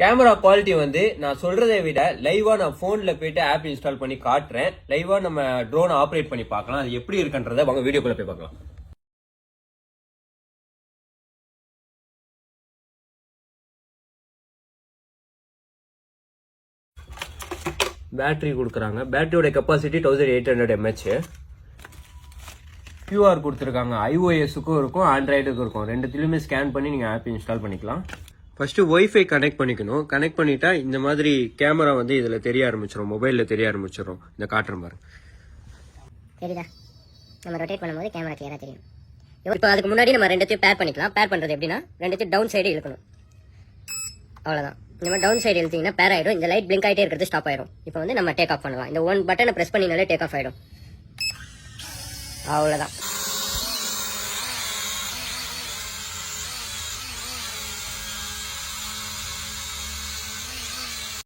Camera quality வந்து நான் சொல்றதை விட லைவா நான் போன்ல போயிட்டு ஆப் இன்ஸ்டால் பண்ணி காட்டுறேன். லைவா நம்ம ட்ரோனை ஆப்ரேட் பண்ணி பார்க்கலாம். அது எப்படி இருக்குன்றத வாங்க வீடியோக்குள்ள போய் பார்க்கலாம். பேட்டரி கொடுக்குறாங்க. பேட்டரியோட கெப்பாசிட்டி 1800 mAh. QR கொடுத்துருக்காங்க. iOS-க்கும் இருக்கும், ஆண்ட்ராய்டுக்கும் இருக்கும். ரெண்டுத்திலுமே ஸ்கேன் பண்ணி நீங்கள் ஆப் இன்ஸ்டால் பண்ணிக்கலாம். ஃபர்ஸ்ட் ஒய்ஃபை கனெக்ட் பண்ணிக்கணும். கனெக்ட் பண்ணிட்டா இந்த மாதிரி கேமரா வந்து இதில் தெரிய ஆரம்பிச்சிடும், மொபைலில் தெரிய ஆரம்பிச்சிடும். இந்த காட்டுறேன் பாருங்க. சரிதா, நம்ம ரொட்டேட் பண்ணும்போது கேமரா கிளியராக தெரியும். இப்போ அதுக்கு முன்னாடி நம்ம ரெண்டுத்தையும் பேர் பண்ணிக்கலாம். பேர் பண்ணுறது எப்படின்னா, ரெண்டுத்தையும் டவுன் சைடு இழுக்கணும். அவ்வளோதான். இந்த மாதிரி டவுன் சைடு இழுத்தீங்கன்னா பேர் ஆகிடும். இந்த லைட் பிளிங்க் ஆகிட்டே இருக்கிறது ஸ்டாப் ஆயிடும். இப்போ வந்து நம்ம டேக் ஆஃப் பண்ணலாம். இந்த ஒன் பட்டனை ப்ரெஸ் பண்ணினாலே டேக் ஆஃப் ஆகிடும். அவ்வளோதான்.